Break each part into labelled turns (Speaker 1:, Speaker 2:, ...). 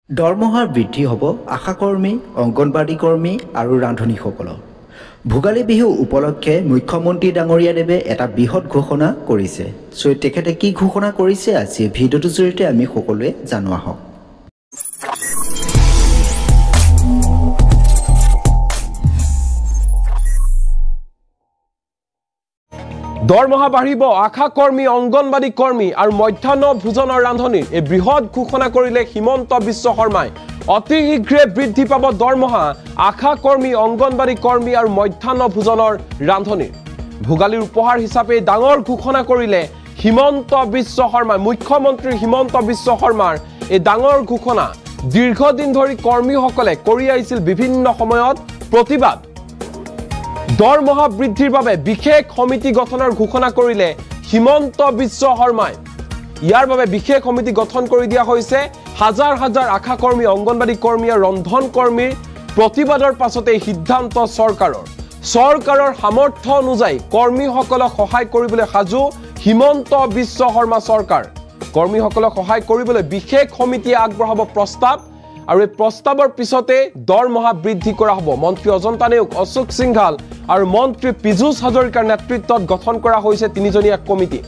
Speaker 1: দৰমহাৰ বৃদ্ধি হ'ব আশাকৰ্মী, অংগনবাড়ী কৰ্মী আৰু ৰান্ধনীসকলৰ। ভোগালী বিহু উপলক্ষে মুখ্যমন্ত্ৰী ডাঙৰীয়াদেৱে এটা বৃহৎ ঘোষণা কৰিছে। তেখেতে কি ঘোষণা কৰিছে আজি ভিডিঅ'টোৰ জৰিয়তে আমি সকলোৱে জানো আহক।
Speaker 2: দৰমহা বাঢ়িব আশা কৰ্মী, অংগনবাড়ী কৰ্মী আৰু মধ্যাহ্ন ভোজনৰ ৰান্ধনীৰ এই বৃহৎ ঘোষণা কৰিলে হিমন্ত বিশ্ব শৰ্মাই। অতি শীঘ্ৰে বৃদ্ধি পাব দৰমহা আশা কৰ্মী, অংগনবাড়ী কৰ্মী আৰু মধ্যাহ্ন ভোজনৰ ৰান্ধনীৰ। ভোগালীৰ উপহাৰ হিচাপে ডাঙৰ ঘোষণা কৰিলে হিমন্ত বিশ্ব শৰ্মাই। মুখ্যমন্ত্ৰী হিমন্ত বিশ্ব শৰ্মাৰ এই ডাঙৰ ঘোষণা দীৰ্ঘদিন ধৰি কৰ্মীসকলে কৰি আহিছিল বিভিন্ন সময়ত প্ৰতিবাদ। দৰমহা বৃদ্ধিৰ বাবে বিশেষ সমিতি গঠনৰ ঘোষণা কৰিলে হিমন্ত বিশ্ব শৰ্মাই। ইয়াৰ বাবে বিশেষ সমিতি গঠন কৰি দিয়া হৈছে। হাজাৰ হাজাৰ আশা কৰ্মী, অংগনবাড়ী কৰ্মী আৰু ৰন্ধন কৰ্মীৰ প্ৰতিবাদৰ পাছতে এই সিদ্ধান্ত চৰকাৰৰ সামৰ্থ্য অনুযায়ী কৰ্মীসকলক সহায় কৰিবলৈ সাজু হিমন্ত বিশ্ব শৰ্মা চৰকাৰ। কৰ্মীসকলক সহায় কৰিবলৈ বিশেষ সমিতিয়ে আগবঢ়াব প্ৰস্তাৱ আৰু এই প্ৰস্তাৱৰ পিছতে দৰমহা বৃদ্ধি কৰা হ'ব। মন্ত্ৰী অজন্তা নেওগ, অশোক সিংঘাল আৰু মন্ত্ৰী পীযুষ হাজৰিকাৰ নেতৃত্বত গঠন কৰা হৈছে তিনিজনীয়া কমিটি।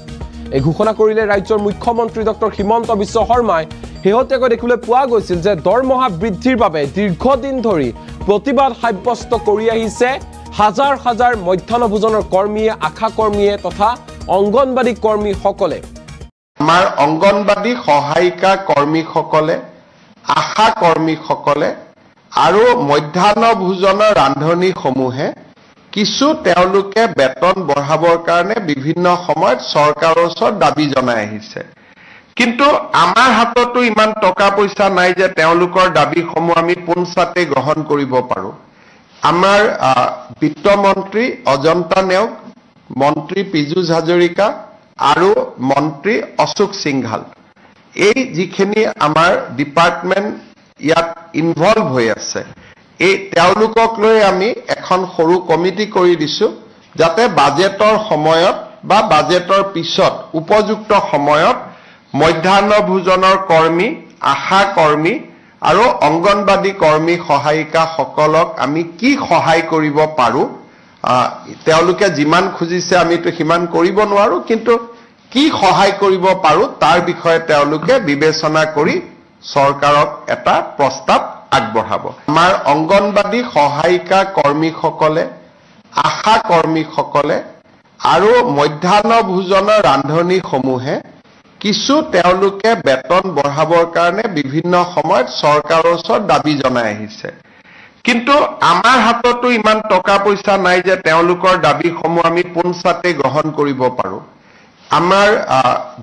Speaker 2: এই ঘোষণা কৰিলে ৰাজ্যৰ মুখ্যমন্ত্ৰী ডক্টৰ হিমন্ত বিশ্ব শৰ্মাই। শেহতীয়াকৈ দেখিবলৈ পোৱা গৈছিল যে দৰমহা বৃদ্ধিৰ বাবে দীৰ্ঘদিন ধৰি প্ৰতিবাদ সাব্যস্ত কৰি আহিছে হাজাৰ হাজাৰ মধ্যাহ্ন ভোজনৰ কৰ্মীয়ে, আশা কৰ্মীয়ে তথা অংগনবাড়ী কৰ্মীসকলে।
Speaker 3: আমাৰ অংগনবাড়ী সহায়িকা কৰ্মীসকলে, আশা কৰ্মীসকলে আৰু মধ্যাহ্ন ভোজনৰ ৰান্ধনীসমূহে কিছু তেওঁলোকে বেতন বঢ়াবৰ কাৰণে বিভিন্ন সময়ত চৰকাৰৰ ওচৰত দাবী জনাই আহিছে। কিন্তু আমাৰ হাততো ইমান টকা পইচা নাই যে তেওঁলোকৰ দাবীসমূহ আমি পোনছাতে গ্ৰহণ কৰিব পাৰোঁ। আমাৰ বিত্তমন্ত্ৰী অজন্তা নেওগ, মন্ত্ৰী পীযুষ হাজৰিকা আৰু মন্ত্ৰী অশোক সিংঘাল, এই যিখিনি আমাৰ ডিপাৰ্টমেণ্ট ইয়াত ইনভলভ হৈ আছে, এই তেওঁলোকক লৈ আমি এখন সৰু কমিটি কৰি দিছোঁ, যাতে বাজেটৰ সময়ত বা বাজেটৰ পিছত উপযুক্ত সময়ত মধ্যাহ্ন ভোজনৰ কৰ্মী, আশা কৰ্মী আৰু অংগনবাড়ী কৰ্মী সহায়িকাসকলক আমি কি সহায় কৰিব পাৰোঁ, তেওঁলোকে যিমান খুজিছে আমিতো সিমান কৰিব নোৱাৰোঁ, কিন্তু কি সহায় কৰিব পাৰোঁ তাৰ বিষয়ে তেওঁলোকে বিবেচনা কৰি চৰকাৰক এটা প্ৰস্তাৱ আগবঢ়াব। আমাৰ অংগনবাড়ী সহায়িকা কৰ্মীসকলে, আশা কৰ্মীসকলে আৰু মধ্যাহ্ন ভোজনৰ ৰান্ধনীসমূহে কিছু তেওঁলোকে বেতন বঢ়াবৰ কাৰণে বিভিন্ন সময়ত চৰকাৰৰ ওচৰত দাবী জনাই আহিছে। কিন্তু আমাৰ হাততো ইমান টকা পইচা নাই যে তেওঁলোকৰ দাবীসমূহ আমি পোনছাতে গ্ৰহণ কৰিব পাৰোঁ। আমাৰ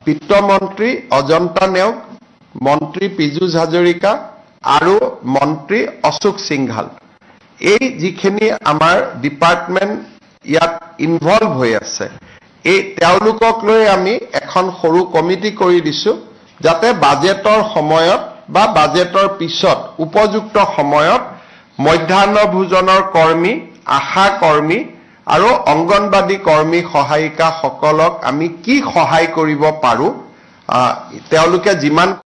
Speaker 3: বিত্তমন্ত্ৰী অজন্তা নেওগ, মন্ত্ৰী পীযুষ হাজৰিকা আৰু মন্ত্ৰী অশোক সিংঘাল, এই যিখিনি আমাৰ ডিপাৰ্টমেণ্ট ইয়াত ইনভলভ হৈ আছে, এই তেওঁলোকক লৈ আমি এখন সৰু কমিটি কৰি দিছোঁ, যাতে বাজেটৰ সময়ত বা বাজেটৰ পিছত উপযুক্ত সময়ত মধ্যাহ্ন ভোজনৰ কৰ্মী, আশা কৰ্মী আৰু অংগনবাড়ী কৰ্মী সহায়িকাসকলক আমি কি সহায় কৰিব পাৰোঁ, তেওঁলোকে যিমান